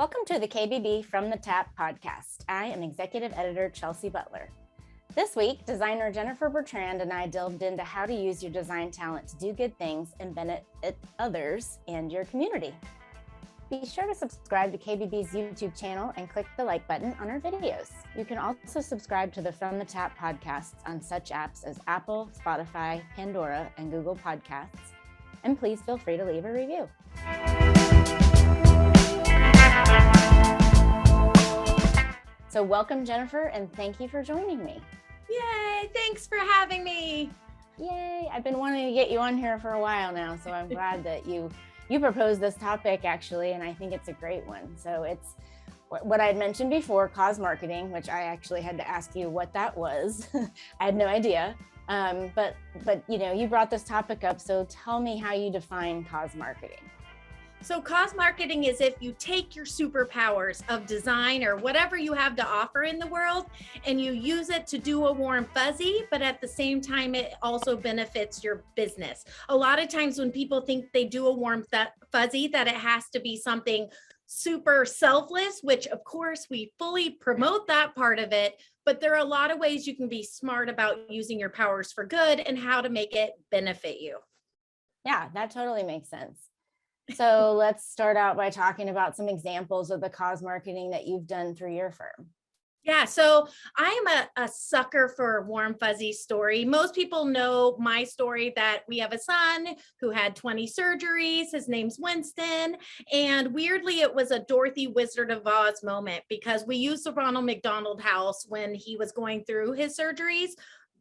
Welcome to the KBB From the Tap podcast. I am Executive Editor Chelsea Butler. This week, designer Jennifer Bertrand and I delved into how to use your design talent to do good things and benefit others and your community. Be sure to subscribe to KBB's YouTube channel and click the like button on our videos. You can also subscribe to the From the Tap podcasts on such apps as Apple, Spotify, Pandora, and Google Podcasts. And please feel free to leave a review. So welcome, Jennifer, and thank you for joining me. Yay, thanks for having me. Yay, I've been wanting to get you on here for a while now, so I'm glad that you proposed this topic actually, and I think it's a great one. So it's what I had mentioned before, cause marketing, which I actually had to ask you what that was. I had no idea, but you brought this topic up, so tell me how you define cause marketing. So cause marketing is if you take your superpowers of design or whatever you have to offer in the world and you use it to do a warm fuzzy, but at the same time, it also benefits your business. A lot of times when people think they do a warm fuzzy, that it has to be something super selfless, which of course we fully promote that part of it, but there are a lot of ways you can be smart about using your powers for good and how to make it benefit you. Yeah, that totally makes sense. So let's start out by talking about some examples of the cause marketing that you've done through your firm. Yeah, so I am a sucker for a warm fuzzy story. Most people know my story that we have a son who had 20 surgeries. His name's Winston. And weirdly, it was a Dorothy Wizard of Oz moment because we used the Ronald McDonald House when he was going through his surgeries.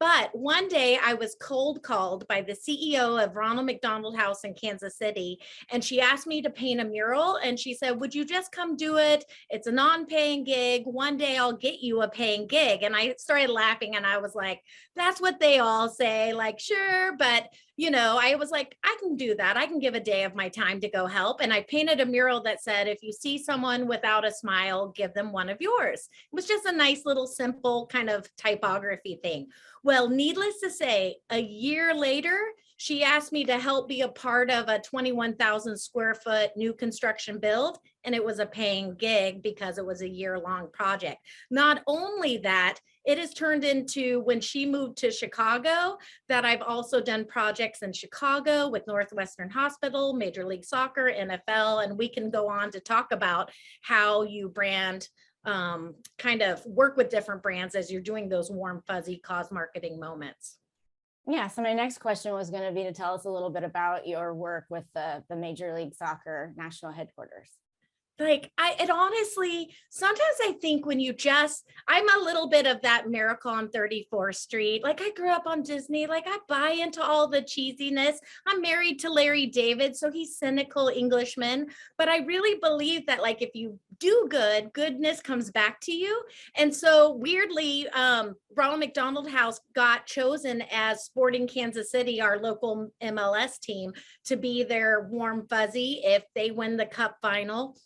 But one day I was cold called by the CEO of Ronald McDonald House in Kansas City, and she asked me to paint a mural. And she said, would you just come do it? It's a non-paying gig. One day I'll get you a paying gig. And I started laughing and I was like, that's what they all say, like, sure. But I was like, I can do that. I can give a day of my time to go help. And I painted a mural that said, if you see someone without a smile, give them one of yours. It was just a nice little simple kind of typography thing. Well, needless to say, a year later, she asked me to help be a part of a 21,000 square foot new construction build. And it was a paying gig because it was a year-long project. Not only that, it has turned into, when she moved to Chicago, that I've also done projects in Chicago with Northwestern Hospital, Major League Soccer, NFL, and we can go on to talk about how you brand, kind of work with different brands as you're doing those warm, fuzzy cause marketing moments. Yeah, so my next question was going to be to tell us a little bit about your work with the Major League Soccer national headquarters. It honestly, sometimes I think when I'm a little bit of that Miracle on 34th Street. Like I grew up on Disney, like I buy into all the cheesiness. I'm married to Larry David, so he's cynical Englishman. But I really believe that like, if you do good, goodness comes back to you. And so weirdly, Ronald McDonald House got chosen as Sporting Kansas City, our local MLS team, to be their warm fuzzy. If they win the cup final,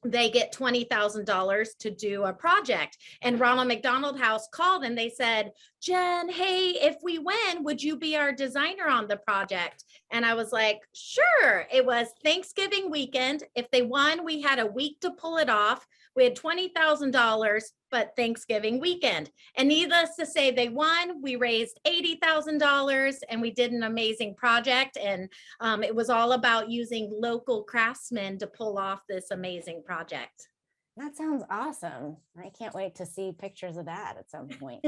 they get $20,000 to do a project. And Ronald McDonald House called and they said, Jen, hey, if we win, would you be our designer on the project? And I was like, sure. It was Thanksgiving weekend. If they won, we had a week to pull it off. We had $20,000, but Thanksgiving weekend. And needless to say, they won. We raised $80,000 and we did an amazing project. And it was all about using local craftsmen to pull off this amazing project. That sounds awesome. I can't wait to see pictures of that at some point.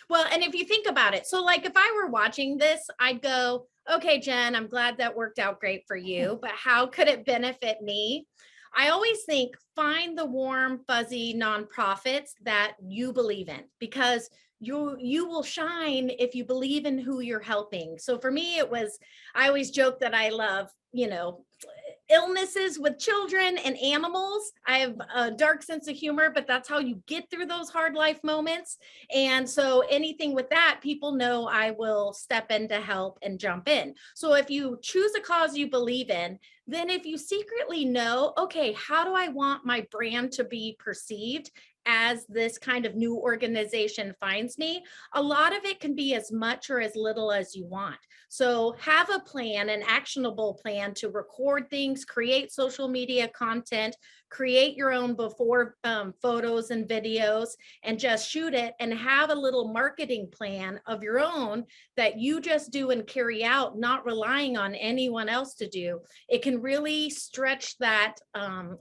Well, and if you think about it, so like if I were watching this, I'd go, okay, Jen, I'm glad that worked out great for you, but how could it benefit me? I always think find the warm, fuzzy nonprofits that you believe in, because you will shine if you believe in who you're helping. So for me, I always joke that I love, illnesses with children and animals. I have a dark sense of humor, but that's how you get through those hard life moments. And so anything with that, people know I will step in to help and jump in. So if you choose a cause you believe in, then if you secretly know, okay, how do I want my brand to be perceived as this kind of new organization finds me, a lot of it can be as much or as little as you want. So have a plan, an actionable plan to record things, create social media content, create your own before photos and videos and just shoot it and have a little marketing plan of your own that you just do and carry out, not relying on anyone else to do. It can really stretch that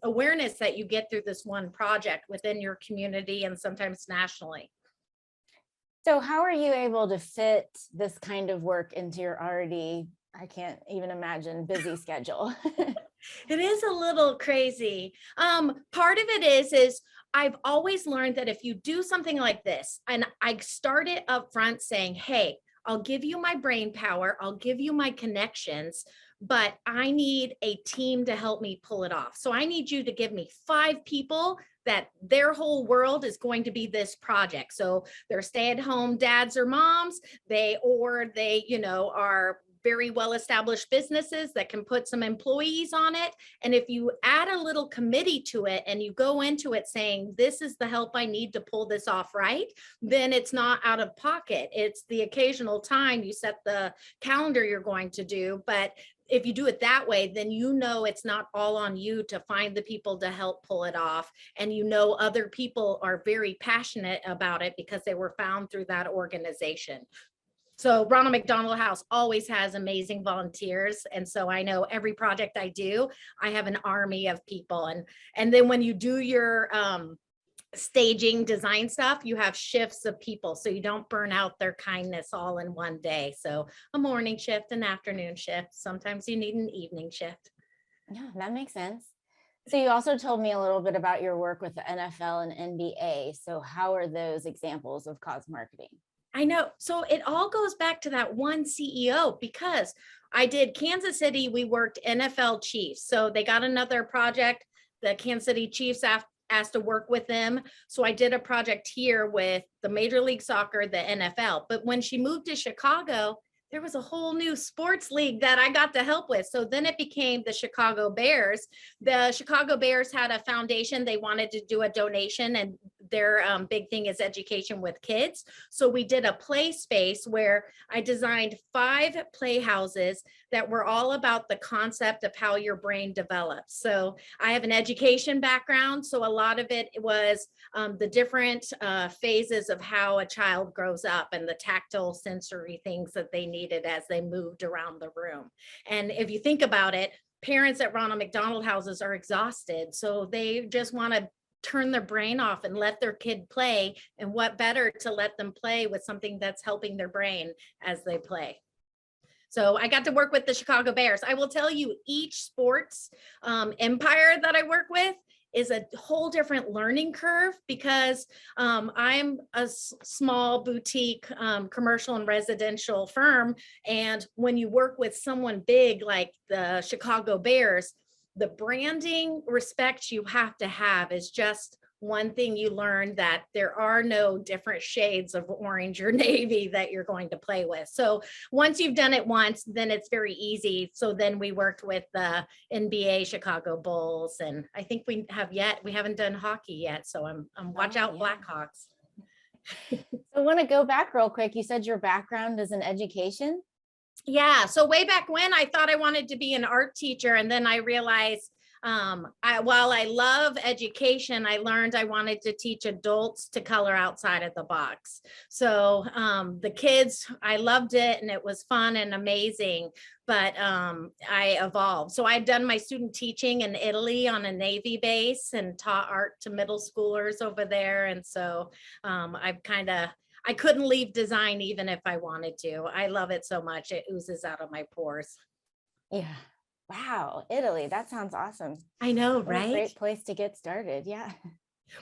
awareness that you get through this one project within your community and sometimes nationally. So how are you able to fit this kind of work into your already, I can't even imagine, busy schedule? It is a little crazy. Part of it is I've always learned that if you do something like this, and I started up front saying, hey, I'll give you my brain power, I'll give you my connections, but I need a team to help me pull it off. So I need you to give me 5 people that their whole world is going to be this project. So they're stay-at-home dads or moms, they are very well-established businesses that can put some employees on it. And if you add a little committee to it and you go into it saying, this is the help I need to pull this off right, then it's not out of pocket. It's the occasional time you set the calendar you're going to do. But if you do it that way, then it's not all on you to find the people to help pull it off. And other people are very passionate about it because they were found through that organization. So Ronald McDonald House always has amazing volunteers. And so I know every project I do, I have an army of people. And then when you do your staging design stuff, you have shifts of people. So you don't burn out their kindness all in one day. So a morning shift, an afternoon shift. Sometimes you need an evening shift. Yeah, that makes sense. So you also told me a little bit about your work with the NFL and NBA. So how are those examples of cause marketing? I know. So it all goes back to that one CEO, because I did Kansas City, we worked NFL Chiefs. So they got another project. The Kansas City Chiefs asked to work with them. So I did a project here with the Major League Soccer, the NFL. But when she moved to Chicago, there was a whole new sports league that I got to help with. So then it became the Chicago Bears. The Chicago Bears had a foundation. They wanted to do a donation, and their big thing is education with kids. So we did a play space where I designed 5 playhouses that were all about the concept of how your brain develops. So I have an education background. So a lot of it was the different phases of how a child grows up and the tactile sensory things that they needed as they moved around the room. And if you think about it, parents at Ronald McDonald houses are exhausted. So they just want to turn their brain off and let their kid play. And what better to let them play with something that's helping their brain as they play. So I got to work with the Chicago Bears. I will tell you, each sports empire that I work with is a whole different learning curve, because I'm a small boutique commercial and residential firm. And when you work with someone big like the Chicago Bears, the branding respect you have to have is just one thing you learn, that there are no different shades of orange or navy that you're going to play with. So once you've done it once, then it's very easy. So then we worked with the NBA Chicago Bulls, and I think we haven't done hockey yet. So I'm watch out, yeah. Blackhawks. So I want to go back real quick. You said your background is in education. Yeah. So way back when, I thought I wanted to be an art teacher. And then I realized while I love education, I learned I wanted to teach adults to color outside of the box. So the kids, I loved it and it was fun and amazing, but I evolved. So I'd done my student teaching in Italy on a Navy base and taught art to middle schoolers over there. And so I couldn't leave design even if I wanted to. I love it so much. It oozes out of my pores. Yeah. Wow. Italy. That sounds awesome. I know, what right? A great place to get started. Yeah.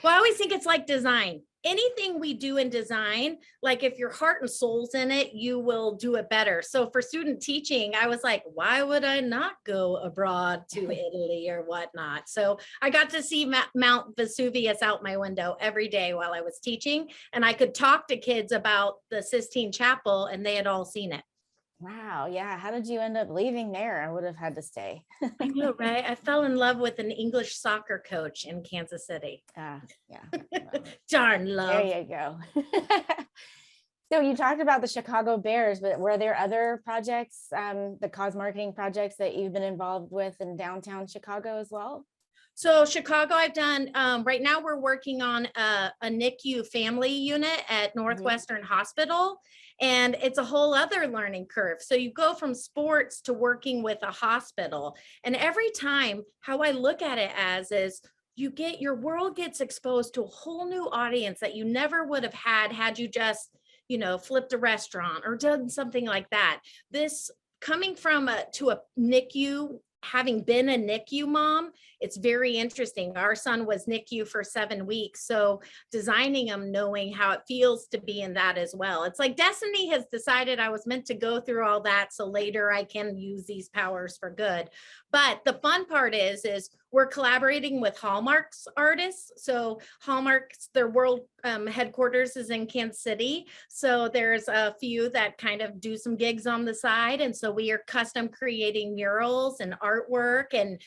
Well, I always think it's like design. Anything we do in design, like if your heart and soul's in it, you will do it better. So for student teaching, I was like, why would I not go abroad to Italy or whatnot? So I got to see Mount Vesuvius out my window every day while I was teaching. And I could talk to kids about the Sistine Chapel and they had all seen it. Wow. Yeah. How did you end up leaving there? I would have had to stay. I know, right? I fell in love with an English soccer coach in Kansas City. Yeah. Darn love. There you go. So you talked about the Chicago Bears, but were there other projects, the cause marketing projects that you've been involved with in downtown Chicago as well? So Chicago, I've done, right now we're working on a NICU family unit at Mhm. Northwestern Hospital. And it's a whole other learning curve. So you go from sports to working with a hospital. And every time, how I look at it as is, your world gets exposed to a whole new audience that you never would have had you just, flipped a restaurant or done something like that. This coming from to a NICU, having been a NICU mom, it's very interesting. Our son was NICU for 7 weeks. So designing them, knowing how it feels to be in that as well. It's like destiny has decided I was meant to go through all that. So later I can use these powers for good. But the fun part is we're collaborating with Hallmark's artists. So Hallmark's, their world headquarters is in Kansas City. So there's a few that kind of do some gigs on the side. And so we are custom creating murals and artwork. And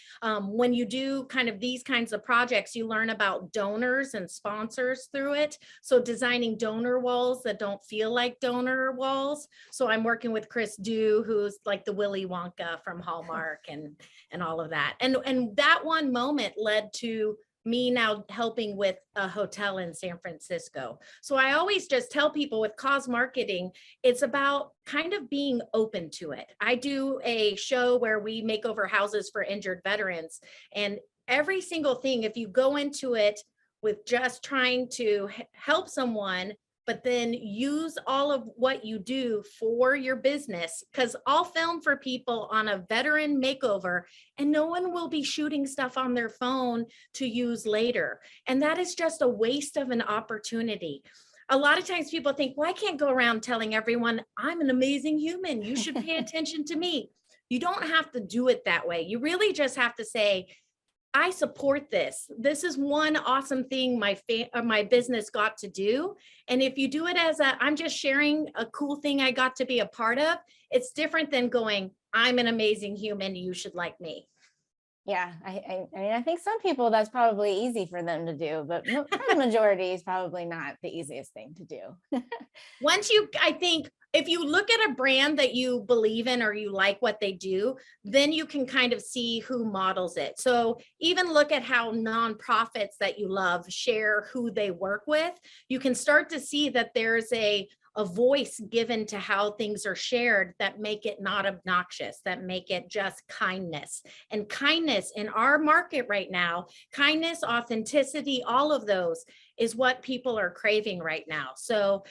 when you do kind of these kinds of projects, you learn about donors and sponsors through it. So designing donor walls that don't feel like donor walls. So I'm working with Chris Dew, who's like the Willy Wonka from Hallmark and all of that. And that one moment led to me now helping with a hotel in San Francisco. So I always just tell people with cause marketing, it's about kind of being open to it. I do a show where we make over houses for injured veterans, and every single thing, if you go into it with just trying to help someone, but then use all of what you do for your business, because I'll film for people on a veteran makeover and no one will be shooting stuff on their phone to use later. And that is just a waste of an opportunity. A lot of times people think, well, I can't go around telling everyone I'm an amazing human. You should pay attention to me. You don't have to do it that way. You really just have to say, I support this. This is one awesome thing my business got to do. And if you do it as I'm just sharing a cool thing I got to be a part of, it's different than going, I'm an amazing human. You should like me. Yeah, I mean, I think some people that's probably easy for them to do, but for the majority is probably not the easiest thing to do. I think if you look at a brand that you believe in or you like what they do, then you can kind of see who models it. So even look at how nonprofits that you love share who they work with. You can start to see that there's a voice given to how things are shared that make it not obnoxious, that make it just kindness. And kindness in our market right now, kindness, authenticity, all of those is what people are craving right now. So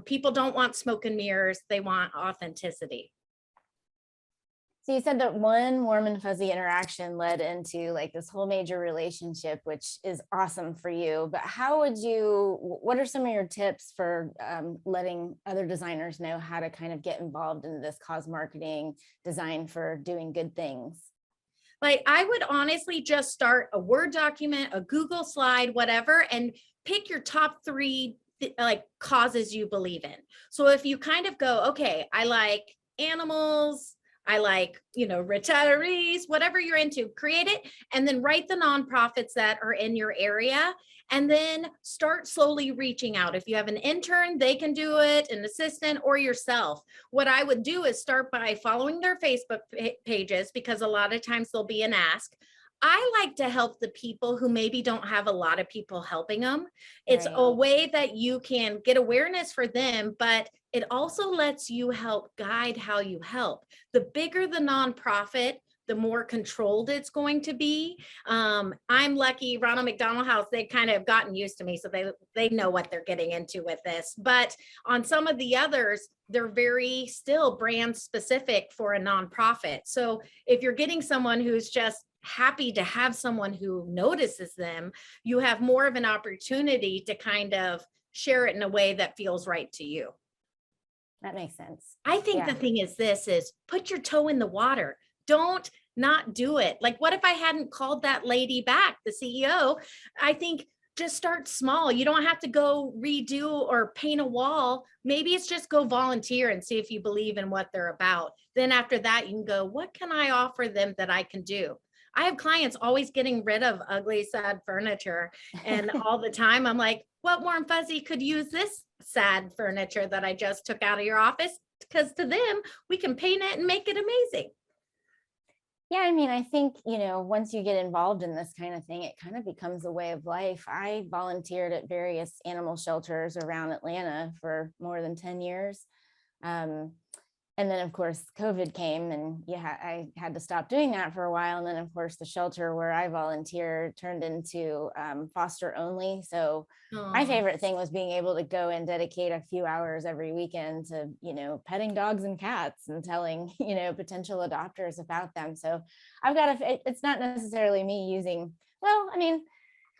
people don't want smoke and mirrors, they want authenticity. So you said that one warm and fuzzy interaction led into like this whole major relationship, which is awesome for you. But what are some of your tips for letting other designers know how to kind of get involved in this cause marketing design for doing good things? Like I would honestly just start a Word document, a Google slide, whatever, and pick your top three like causes you believe in. So if you kind of go, okay, I like animals, I like, retirees, whatever you're into, create it and then write the nonprofits that are in your area and then start slowly reaching out. If you have an intern, they can do it, an assistant or yourself. What I would do is start by following their Facebook pages because a lot of times there'll be an ask. I like to help the people who maybe don't have a lot of people helping them. It's Right. a way that you can get awareness for them, but it also lets you help guide how you help. The bigger the nonprofit, the more controlled it's going to be. I'm lucky, Ronald McDonald House, they kind of gotten used to me, so they know what they're getting into with this. But on some of the others, they're very still brand specific for a nonprofit. So if you're getting someone who's just happy to have someone who notices them, you have more of an opportunity to kind of share it in a way that feels right to you. That makes sense. I think Yeah. the thing is put your toe in the water. Don't not do it. Like, what if I hadn't called that lady back, the CEO? I think just start small. You don't have to go redo or paint a wall. Maybe it's just go volunteer and see if you believe in what they're about. Then after that, you can go, what can I offer them that I can do? I have clients always getting rid of ugly, sad furniture. And all the time I'm like, what warm fuzzy could use this sad furniture that I just took out of your office? Because to them, we can paint it and make it amazing. Yeah, I mean, I think, once you get involved in this kind of thing, it kind of becomes a way of life. I volunteered at various animal shelters around Atlanta for more than 10 years. Um, and then of course COVID came, and I had to stop doing that for a while. And then of course the shelter where I volunteer turned into foster only. So my Oh, favorite thing was being able to go and dedicate a few hours every weekend to, petting dogs and cats and telling, potential adopters about them. So it's not necessarily me using, well, I mean,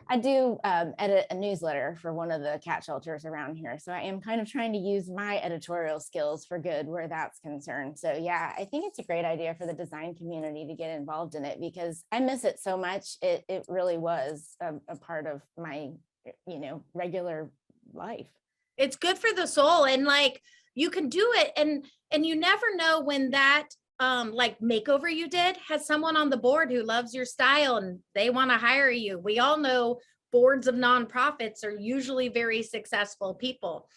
I do edit a newsletter for one of the cat shelters around here. So I am kind of trying to use my editorial skills for good where that's concerned. So yeah, I think it's a great idea for the design community to get involved in it, because I miss it so much. It really was a part of my, regular life. it's good for the soul, and like you can do it, and you never know when that like makeover you did has someone on the board who loves your style and they want to hire you. We all know boards of nonprofits are usually very successful people.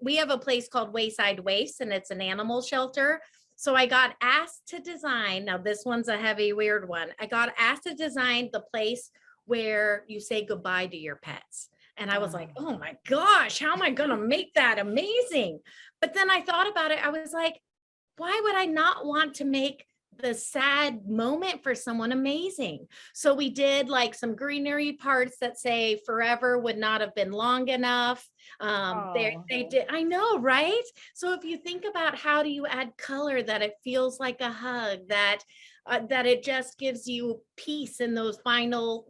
We have a place called Wayside Waste, and it's an animal shelter. So I got asked to design, now this one's a heavy, weird one. I got asked to design the place where you say goodbye to your pets. And I was like, Oh, oh my gosh, how am I going to make that amazing? But then I thought about it. I was like, why would I not want to make the sad moment for someone amazing? So we did like some greenery parts that say forever would not have been long enough. oh, They did, I know, right? So if you think about how do you add color that it feels like a hug, that it just gives you peace in those final,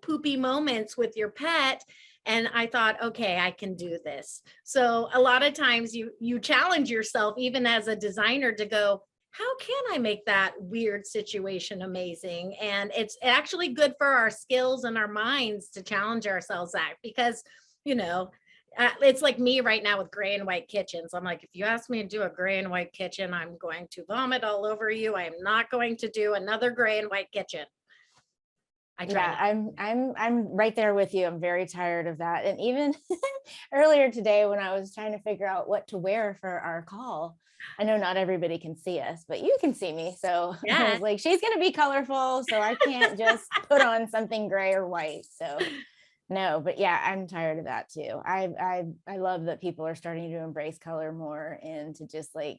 poopy moments with your pet. And I thought, okay, I can do this. So a lot of times you challenge yourself, even as a designer, to go, how can I make that weird situation amazing? And it's actually good for our skills and our minds to challenge ourselves at, because, you know, it's like me right now with gray and white kitchens. I'm like, if you ask me to do a gray and white kitchen, I'm going to vomit all over you. I am not going to do another gray and white kitchen. I try yeah, not. I'm right there with you. I'm very tired of that. And even earlier today, when I was trying to figure out what to wear for our call, I know not everybody can see us, but you can see me. So I Yeah. was like, she's going to be colorful, so I can't just put on something gray or white. So no, but yeah, I'm tired of that too. I love that people are starting to embrace color more and to just like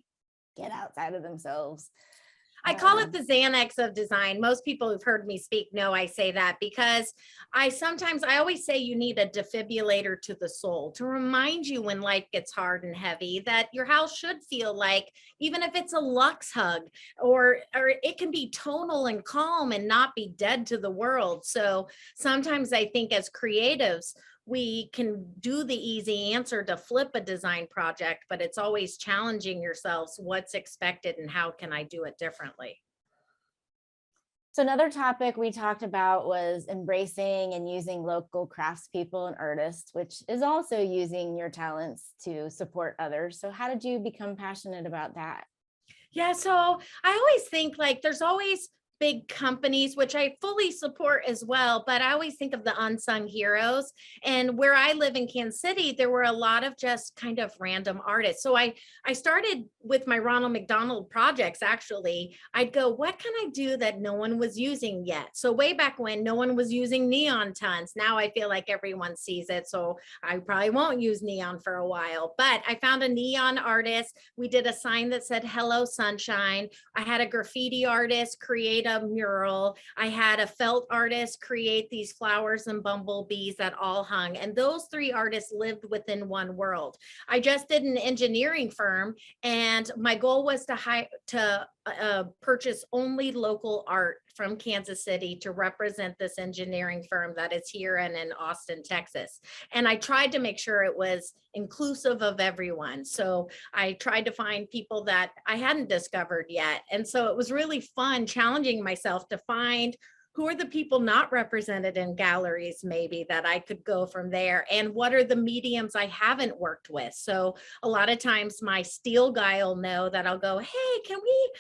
get outside of themselves. I call it Um, the Xanax of design. Most people who've heard me speak know I say that because I always say you need a defibrillator to the soul to remind you when life gets hard and heavy that your house should feel like, even if it's a luxe hug, or it can be tonal and calm and not be dead to the world. So sometimes I think as creatives, we can do the easy answer to flip a design project, but it's always challenging yourselves what's expected and how can I do it differently. So another topic we talked about was embracing and using local craftspeople and artists, which is also using your talents to support others. So how did you become passionate about that? Yeah, so I always think like there's always big companies, which I fully support as well, but I always think of the unsung heroes. And where I live in Kansas City, there were a lot of just kind of random artists. So I started with my Ronald McDonald projects. Actually, I'd go, what can I do that no one was using yet? So way back when no one was using neon tons. Now I feel like everyone sees it. So I probably won't use neon for a while, but I found a neon artist. We did a sign that said hello sunshine. I had a graffiti artist create a mural. I had a felt artist create these flowers and bumblebees that all hung. And those three artists lived within one world. I just did an engineering firm, and my goal was to purchase only local art from Kansas City to represent this engineering firm that is here and in Austin, Texas. And I tried to make sure it was inclusive of everyone. So I tried to find people that I hadn't discovered yet. And so it was really fun challenging myself to find who are the people not represented in galleries, maybe that I could go from there, and what are the mediums I haven't worked with. So a lot of times my steel guy will know that I'll go, hey, can we,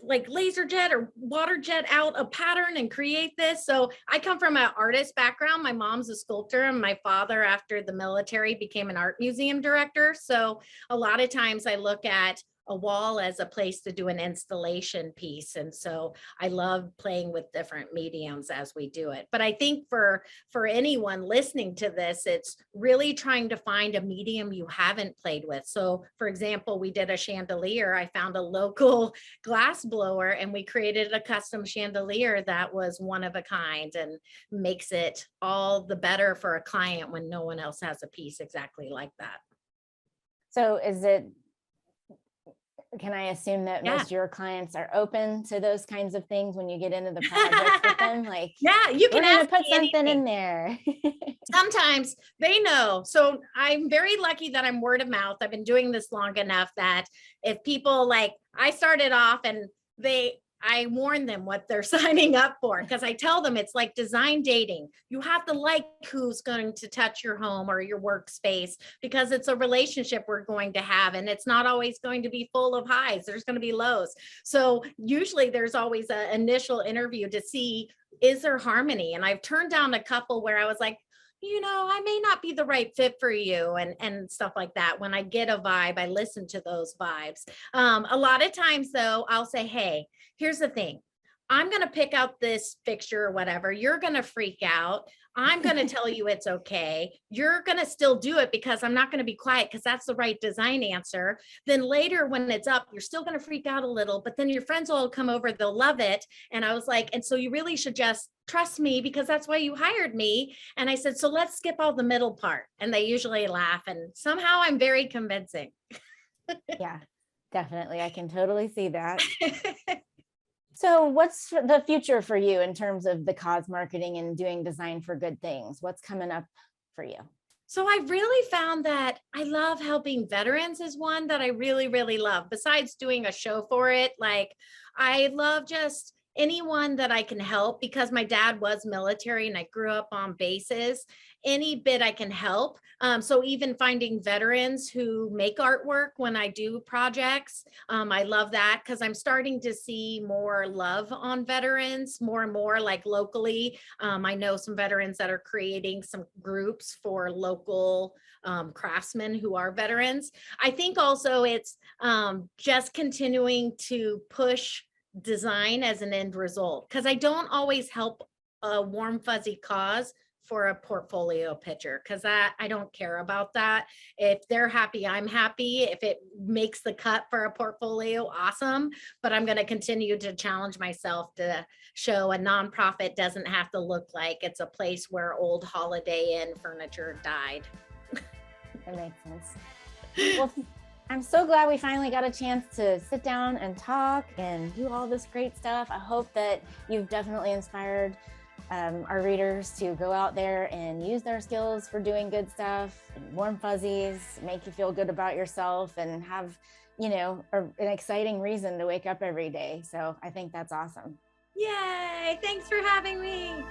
like laser jet or water jet out a pattern and create this. So I come from an artist background. My mom's a sculptor, and my father, after the military, became an art museum director. So a lot of times I look at a wall as a place to do an installation piece. And so I love playing with different mediums as we do it. But I think for anyone listening to this, it's really trying to find a medium you haven't played with. So for example, we did a chandelier. I found a local glass blower and we created a custom chandelier that was one of a kind and makes it all the better for a client when no one else has a piece exactly like that. So can I assume that most of your clients are open to those kinds of things when you get into the projects with them? Like, yeah, you can ask put something anything in there. Sometimes they know. So I'm very lucky that I'm word of mouth. I've been doing this long enough that if people like, I started off and I warn them what they're signing up for, because I tell them it's like design dating. You have to like who's going to touch your home or your workspace, because it's a relationship we're going to have, and it's not always going to be full of highs. There's going to be lows. So usually there's always an initial interview to see, is there harmony? And I've turned down a couple where I was like, I may not be the right fit for you and stuff like that. When I get a vibe, I listen to those vibes. A lot of times though, I'll say, hey, here's the thing. I'm going to pick out this fixture or whatever. You're going to freak out. I'm going to tell you it's okay. You're going to still do it because I'm not going to be quiet because that's the right design answer. Then later when it's up, you're still going to freak out a little, but then your friends will come over, they'll love it. And I was like, and so you really should just trust me because that's why you hired me. And I said, so let's skip all the middle part. And they usually laugh, and somehow I'm very convincing. Yeah, definitely. I can totally see that. So what's the future for you in terms of the cause marketing and doing design for good things? What's coming up for you? So I really found that I love helping veterans is one that I really, really love. Besides doing a show for it, like I love just anyone that I can help, because my dad was military and I grew up on bases. Any bit I can help. So even finding veterans who make artwork when I do projects, I love that, because I'm starting to see more love on veterans, more and more, like locally. I know some veterans that are creating some groups for local craftsmen who are veterans. I think also it's just continuing to push design as an end result, because I don't always help a warm fuzzy cause for a portfolio picture, because I don't care about that. If they're happy, I'm happy. If it makes the cut for a portfolio, awesome. But I'm going to continue to challenge myself to show a nonprofit doesn't have to look like it's a place where old Holiday Inn furniture died. That makes sense. Well, I'm so glad we finally got a chance to sit down and talk and do all this great stuff. I hope that you've definitely inspired our readers to go out there and use their skills for doing good stuff, warm fuzzies, make you feel good about yourself, and have, an exciting reason to wake up every day. So I think that's awesome. Yay! Thanks for having me.